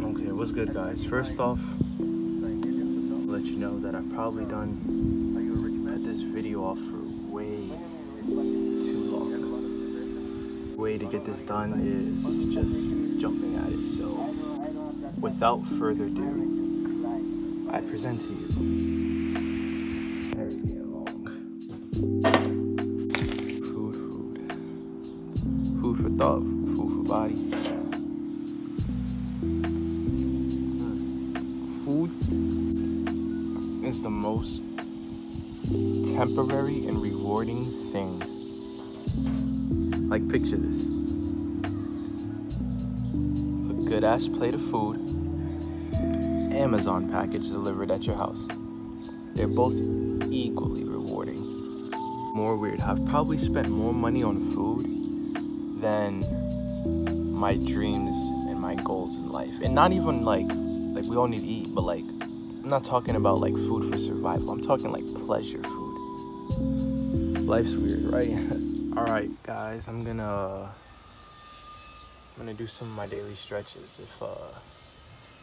Okay, what's good, guys? First off, I'll let you know that I've probably put this video off for way too long. The way to get this done is just jumping at it. So, without further ado, I present to you. Hair's getting long. Food for thought, food for body. Food is the most temporary and rewarding thing. Like, picture this. A good ass plate of food, Amazon package delivered at your house. They're both equally rewarding. More weird, I've probably spent more money on food than my dreams and my goals in life. And not even like we all need to eat, but like, I'm not talking about like food for survival. I'm talking like pleasure food. Life's weird, right? All right, guys, I'm gonna do some of my daily stretches. If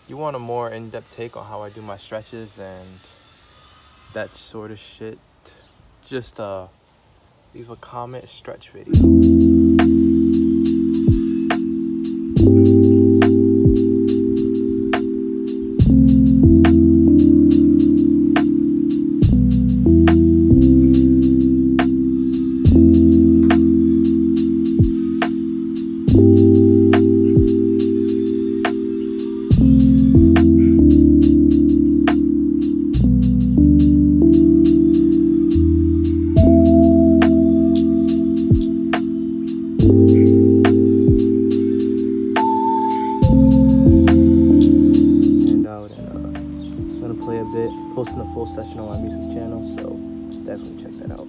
you want a more in-depth take on how I do my stretches and that sort of shit, just leave a comment, stretch video. Posting a full session on my music channel, so definitely check that out.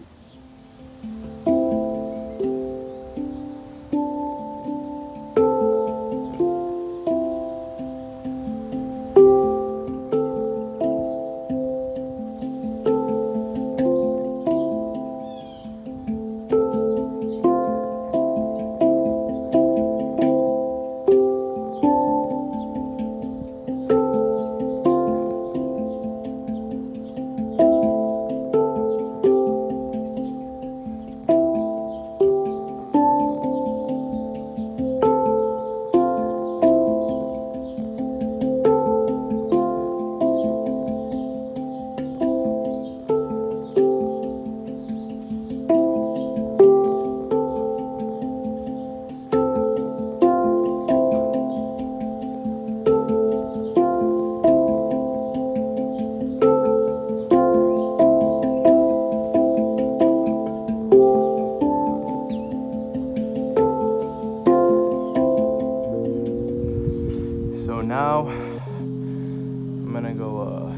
So now I'm gonna go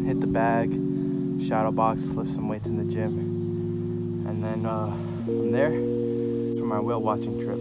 hit the bag, shadow box, lift some weights in the gym, and then from there it's for my whale watching trip.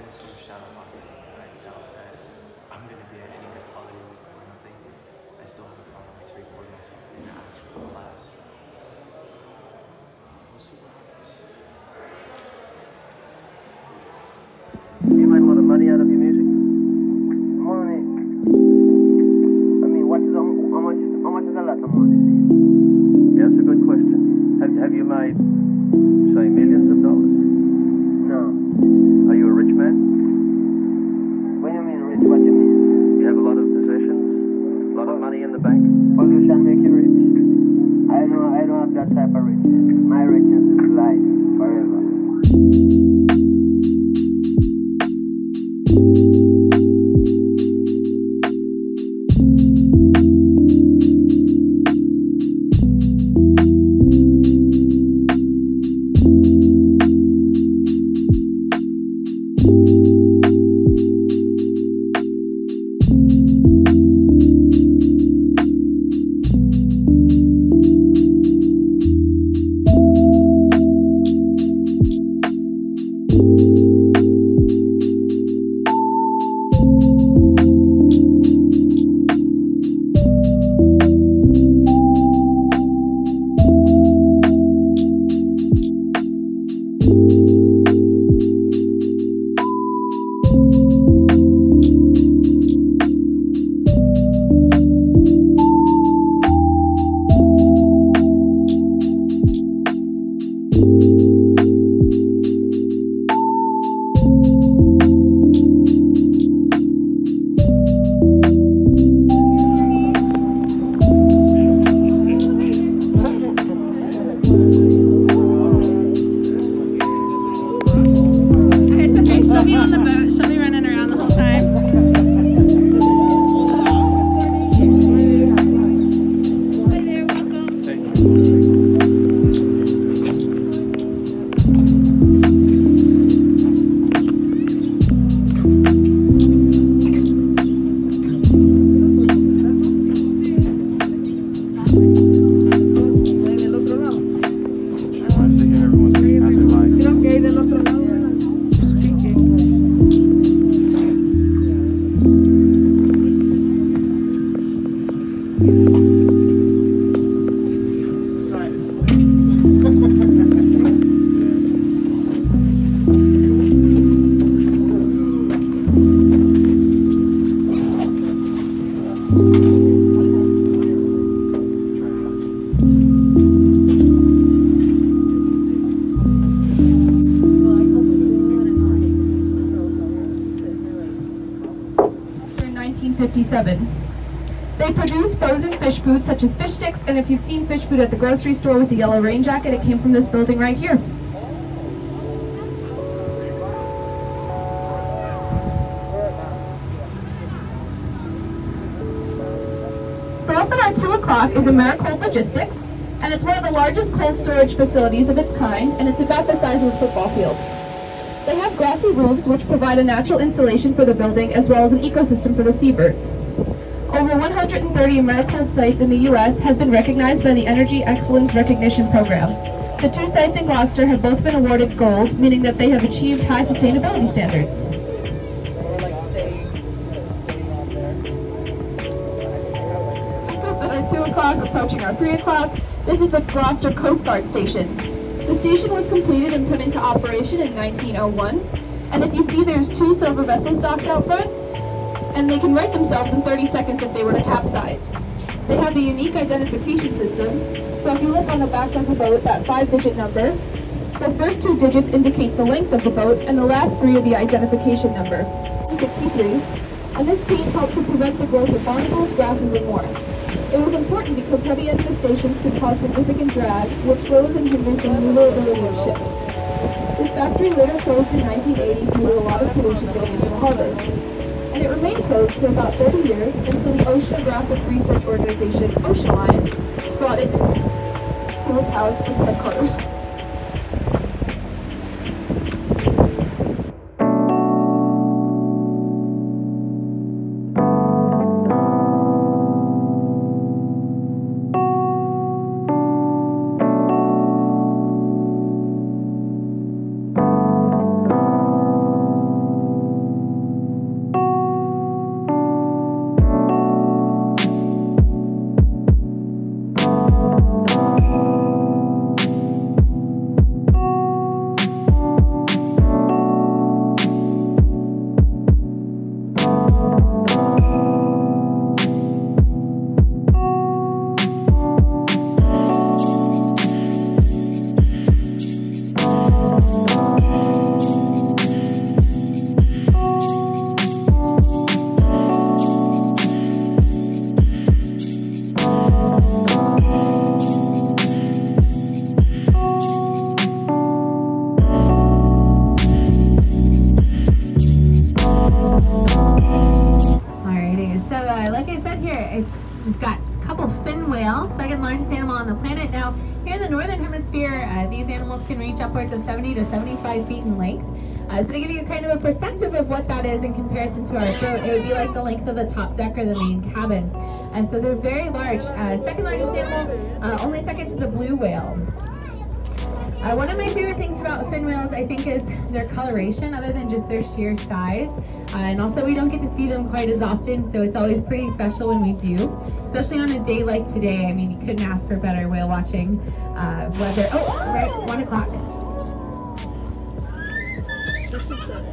is so shadow boxing, and I doubt that I'm gonna be at any good quality or nothing. I still haven't found a way to record myself in the actual class. We'll see what happens. You made a lot of money out of your music? Money. I mean, how much is a lot of money? Yeah, that's a good question. Have you made, say, millions of dollars? No. Are you a rich man? What do you mean rich? What do you mean? You have a lot of possessions? A lot of money in the bank? What shall make you rich? I don't have that type of richness. My richness is life, forever. They produce frozen fish food such as fish sticks, and if you've seen fish food at the grocery store with the yellow rain jacket, it came from this building right here. So up at our 2 o'clock is Americold Logistics, and it's one of the largest cold storage facilities of its kind, and it's about the size of a football field. They have grassy roofs which provide a natural insulation for the building as well as an ecosystem for the seabirds. Over 130 Americold sites in the U.S. have been recognized by the Energy Excellence Recognition Program. The 2 sites in Gloucester have both been awarded gold, meaning that they have achieved high sustainability standards. At 2 o'clock, approaching our 3 o'clock, this is the Gloucester Coast Guard Station. The station was completed and put into operation in 1901, and if you see there's 2 silver vessels docked out front, and they can right themselves in 30 seconds if they were to capsize. They have a unique identification system, so if you look on the back of the boat, that 5-digit number, the first 2 digits indicate the length of the boat, and the last 3 are the identification number. 63, and this paint helped to prevent the growth of barnacles, grasses, and more. It was important because heavy infestations could cause significant drag, which slows and hinders the maneuverability of ships. This factory later closed in 1980 due to a lot of pollution getting into the harbor. And it remained closed for about 30 years until the oceanographic research organization, Ocean Line, brought it to its house, its headquarters. We've got a couple fin whales, second largest animal on the planet. Now, here in the northern hemisphere, these animals can reach upwards of 70 to 75 feet in length. So to give you kind of a perspective of what that is in comparison to our boat, it would be like the length of the top deck or the main cabin. So they're very large. Second largest animal, only second to the blue whale. One of my favorite things about fin whales, I think, is their coloration, other than just their sheer size. And also, we don't get to see them quite as often, so it's always pretty special when we do. Especially on a day like today. I mean, you couldn't ask for better whale watching weather. Oh, right, 1 o'clock. This is it.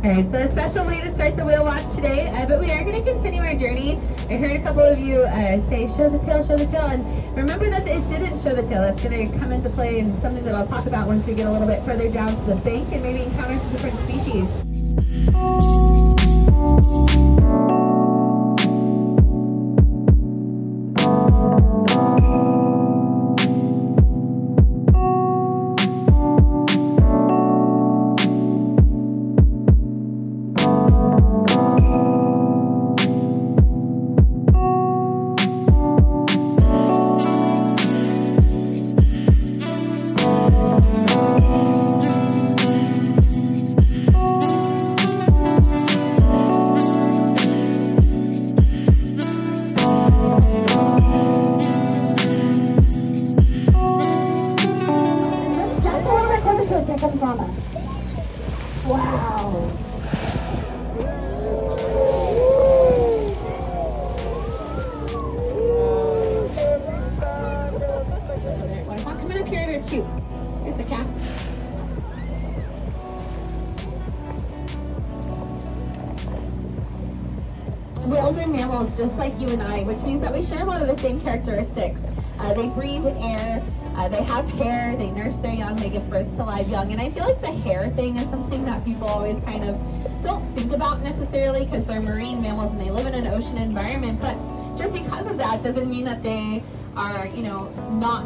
Alright, so a special way to start the whale watch today, but we are going to continue our journey. I heard a couple of you say, show the tail, and remember that it didn't show the tail. That's going to come into play in something that I'll talk about once we get a little bit further down to the bank and maybe encounter some different species. Wow. Coming up here, there too. Here's the calf. Whales are mammals just like you and I, which means that we share a lot of the same characteristics. They breathe air, they have hair, they nurse their young, they give birth to live young, and I feel like the hair thing is something that people always kind of don't think about necessarily because they're marine mammals and they live in an ocean environment, but just because of that doesn't mean that they are, you know, not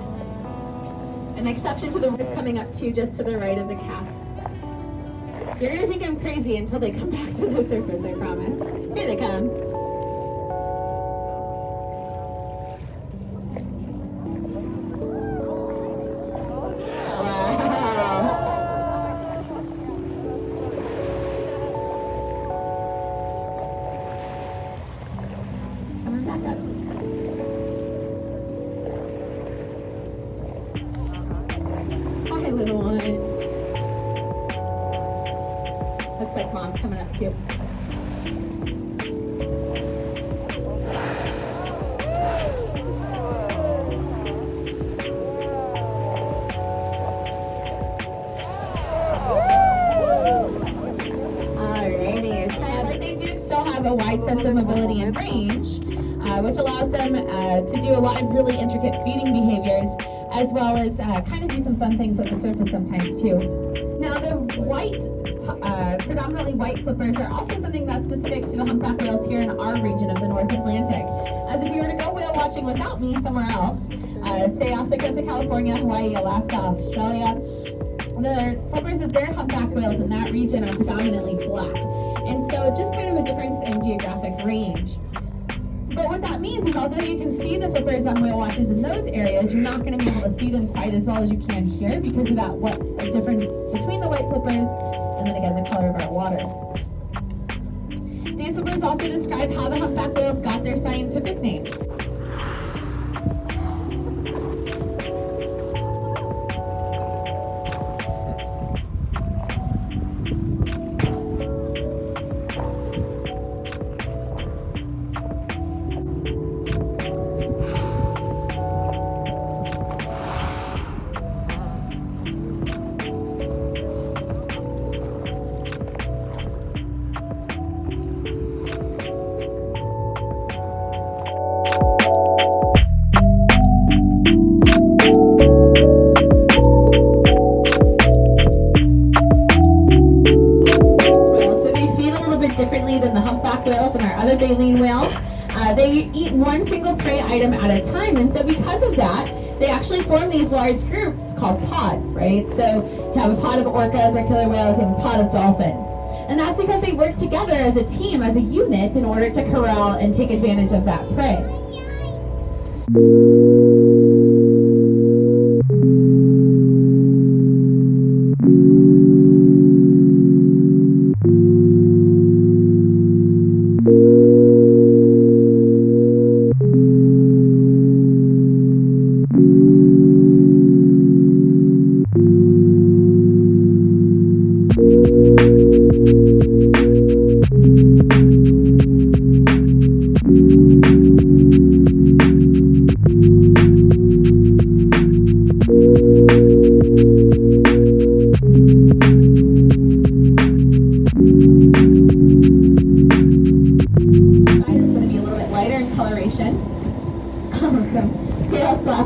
an exception to the risk. Coming up to just to the right of the calf. You're going to think I'm crazy until they come back to the surface, I promise. Here they come. Little one. Looks like mom's coming up too. Alrighty, but they do still have a wide sense of mobility and range, which allows them to do a lot of really intricate feeding behaviors, as well as kind of do some fun things at the surface sometimes too. Now the predominantly white flippers are also something that's specific to the humpback whales here in our region of the North Atlantic. As if you were to go whale watching without me somewhere else, say off the coast of California, Hawaii, Alaska, Australia, the flippers of their humpback whales in that region are predominantly black. And so just kind of a difference in geographic range. But what that means is although you can see the flippers on whale watches in those areas, you're not going to be able to see them quite as well as you can here because of that difference between the white flippers and then again the color of our water. These flippers also describe how the humpback whales got their scientific name. baleen whales. They eat one single prey item at a time, and so because of that, they actually form these large groups called pods, right? So you have a pod of orcas or killer whales, you have a pod of dolphins. And that's because they work together as a team, as a unit, in order to corral and take advantage of that prey.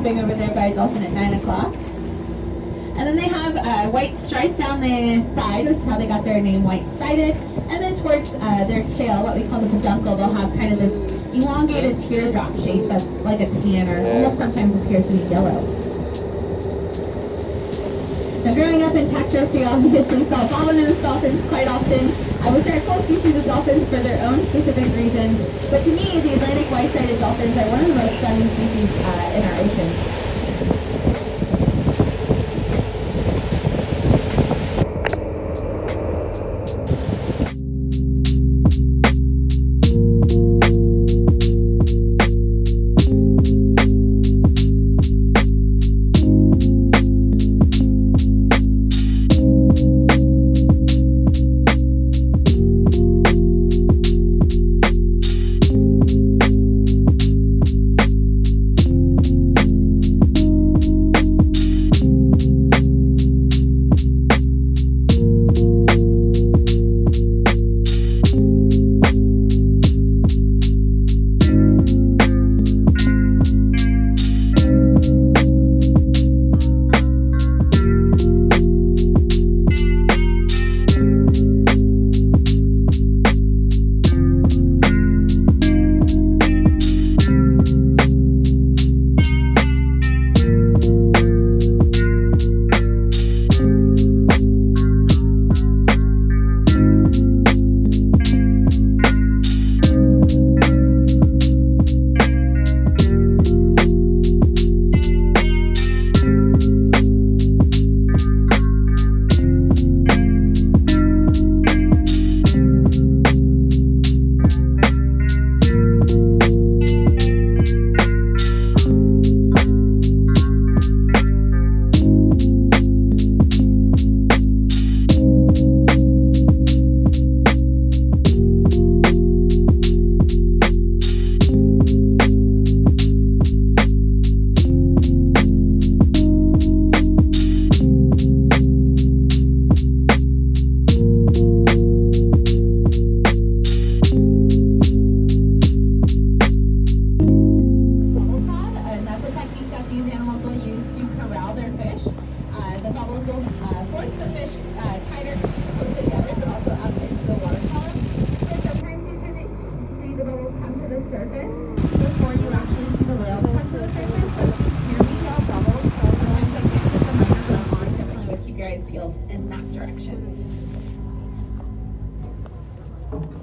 Over there by a dolphin at 9 o'clock. And then they have a white stripe down the side, which is how they got their name, white-sided. And then towards their tail, what we call the peduncle, they'll have kind of this elongated teardrop shape that's like a tan or almost sometimes appears to be yellow. Now growing up in Texas, we obviously saw bottlenose dolphins quite often, which are a cool species of dolphins for their own specific reasons. But to me, the Atlantic white-sided dolphins are one of the most stunning species in our ocean.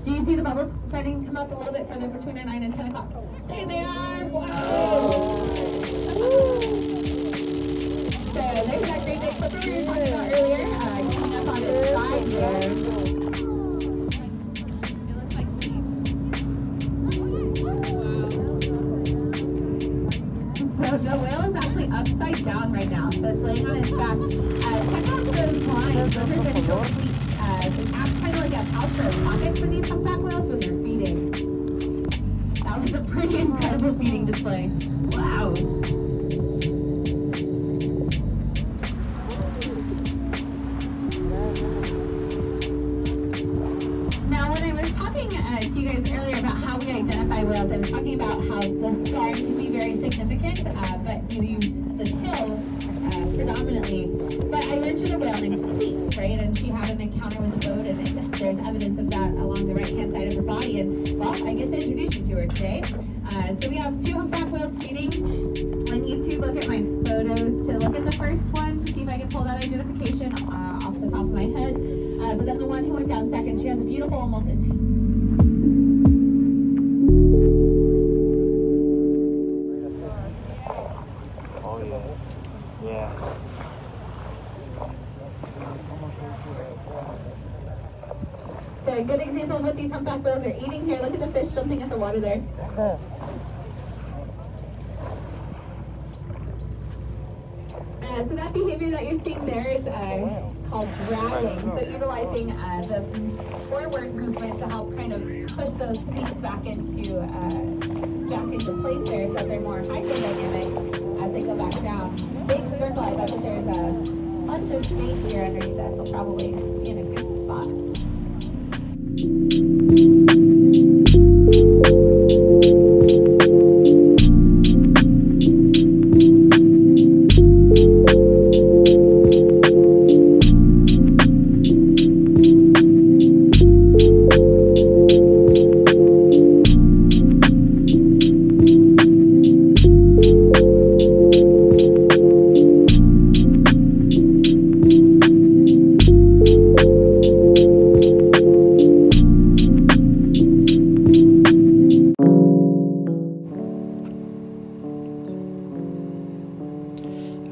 Do you see the bubbles starting to come up a little bit further between 9 and 10 o'clock? There they are! Wow! So there's that great big flipper we were talking about earlier. Coming up on the side there. It looks like So the whale is actually upside down right now. So it's laying on its back. Check out those lines. Those are the short feet. It's kind of like a pouch or a pocket for these humpback whales when they're feeding. That was a pretty incredible feeding display. Wow. Now, when I was talking to you guys earlier about how we identify whales, I was talking about how the scarring can be very significant, but you use the tail predominantly. But I mentioned a whale named PLEATS, right? And she had an encounter with a boat, and there's evidence of that along the right-hand side of her body. Kelly, and well, I get to introduce you to her today. So we have 2 humpback whales feeding. I need to look at my photos to look at the first one to see if I can pull that identification off the top of my head. But then the one who went down second, she has a beautiful, almost Oh yeah. Yeah. So a good example of what these humpback whales are eating here. Look at the fish jumping at the water there. So that behavior that you're seeing there is called dragging. So utilizing the forward movement to help kind of push those beaks back into place there so that they're more hydrodynamic as they go back down. Big circle, I bet that there's a bunch of bait here underneath us, so probably in a good spot.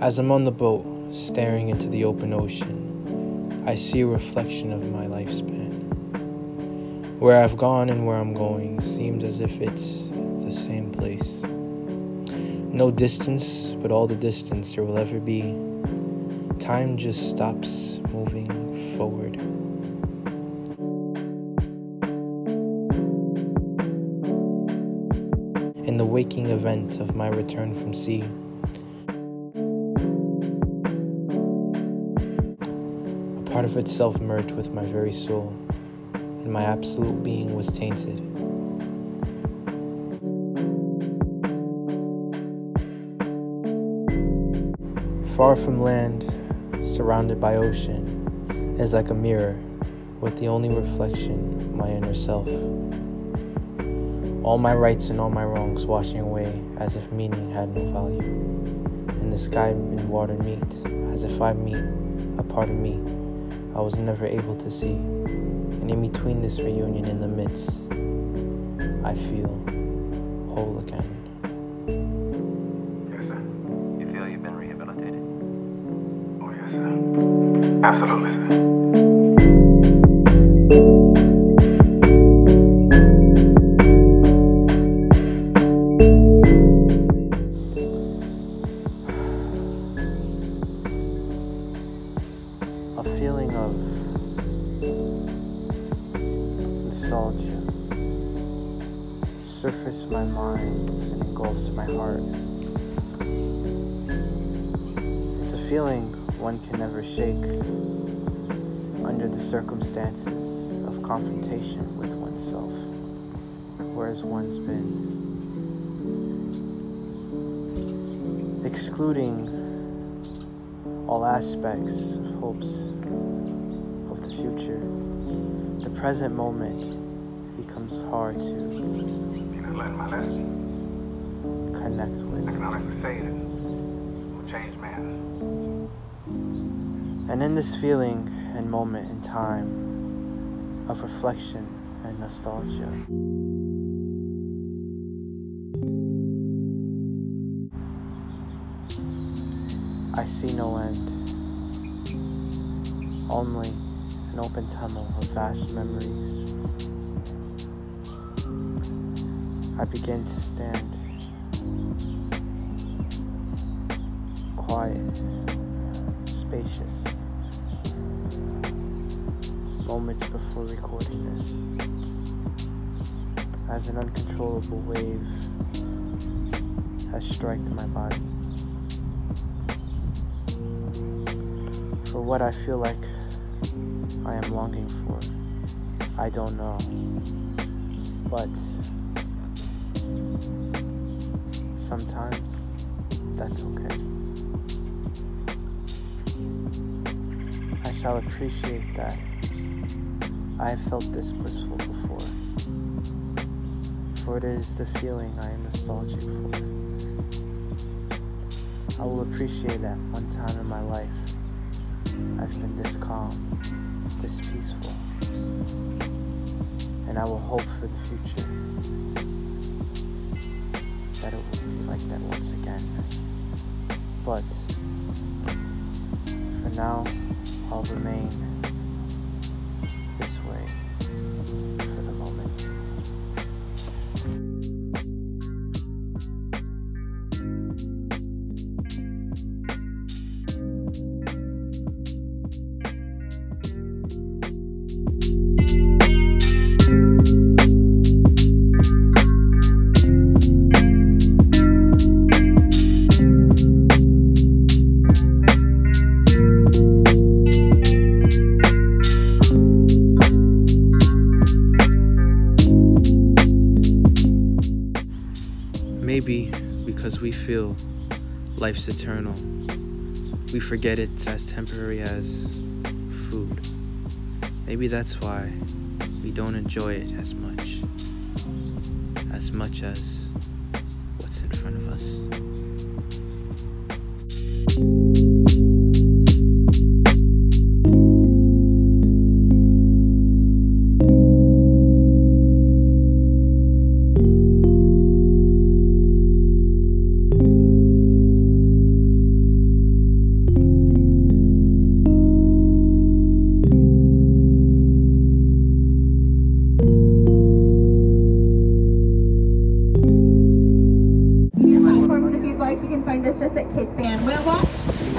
As I'm on the boat, staring into the open ocean, I see a reflection of my lifespan. Where I've gone and where I'm going seems as if it's the same place. No distance, but all the distance there will ever be. Time just stops moving forward. In the waking event of my return from sea, part of itself merged with my very soul, and my absolute being was tainted. Far from land, surrounded by ocean, is like a mirror, with the only reflection my inner self. All my rights and all my wrongs washing away as if meaning had no value, and the sky and water meet as if I meet a part of me I was never able to see, and in between this reunion in the midst, I feel whole again. Yes, sir. You feel you've been rehabilitated? Oh, yes, sir. Absolutely, sir. A feeling of nostalgia surfaces my mind and engulfs my heart. It's a feeling one can never shake under the circumstances of confrontation with oneself, whereas one's been. Excluding all aspects of hopes of the future, the present moment becomes hard to You know, learn my lesson. connect with. I can honestly say that will change man. And in this feeling and moment in time of reflection and nostalgia, I see no end, only an open tunnel of vast memories. I begin to stand quiet, spacious, moments before recording this, as an uncontrollable wave has struck my body. For what I feel like I am longing for, I don't know, but sometimes that's okay. I shall appreciate that I have felt this blissful before. for it is the feeling I am nostalgic for. I will appreciate that one time in my life I've been this calm, this peaceful, and I will hope for the future that it will be like that once again. But for now, I'll remain this way for the moment. Maybe because we feel life's eternal, we forget it's as temporary as food. Maybe that's why we don't enjoy it as much as what's in front of us. You can find us just at Cape Fan Whale Watch,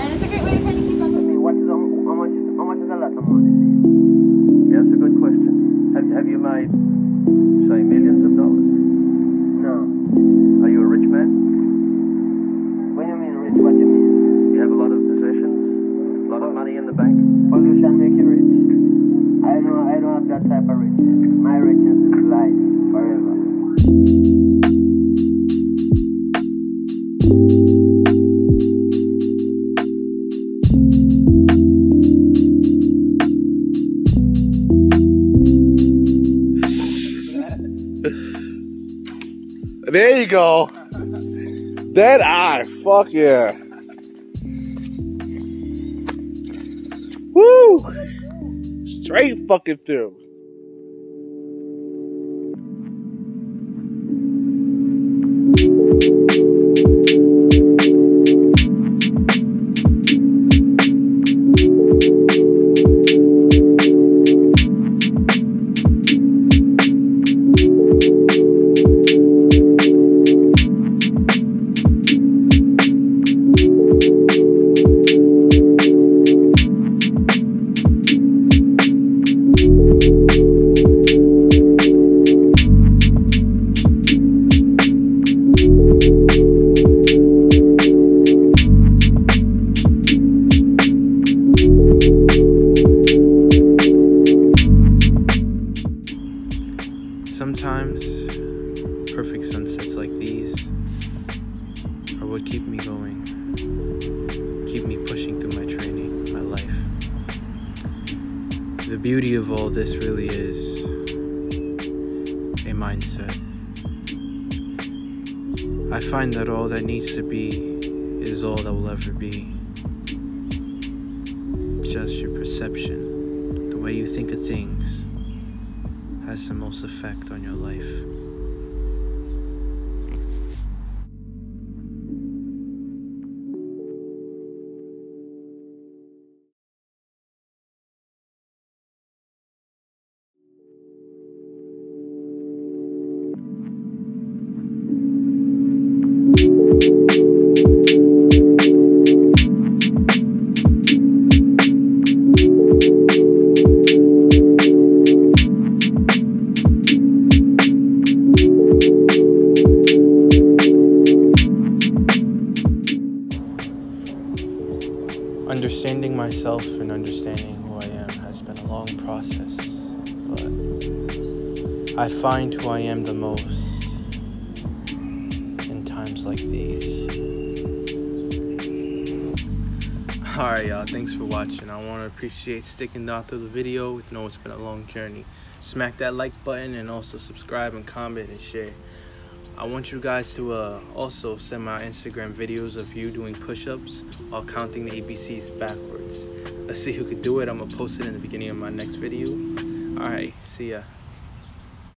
and it's a great way to kind of keep up with I mean, how much is a lot of money to you? Yeah, that's a good question. Have you made, say, millions of dollars? No. Are you a rich man? What do you mean rich? What do you mean? You have a lot of possessions, a lot of money in the bank. Pollution make you rich. I don't have that type of richness. My richness is life forever. There you go. Dead eye. Fuck yeah. Woo! Straight fucking through. Sometimes perfect sunsets like these are what keep me going, keep me pushing through my training, my life. The beauty of all this really is a mindset. I find that all that needs to be is all that will ever be. Just your perception, the way you think of things, has the most effect on your life. Understanding myself and understanding who I am has been a long process, but I find who I am the most in times like these. Alright y'all, thanks for watching. I want to appreciate sticking out through the video. I know it's been a long journey. Smack that like button and also subscribe and comment and share. I want you guys to also send my Instagram videos of you doing push-ups while counting the ABCs backwards. Let's see who could do it. I'm gonna post it in the beginning of my next video. All right, see ya.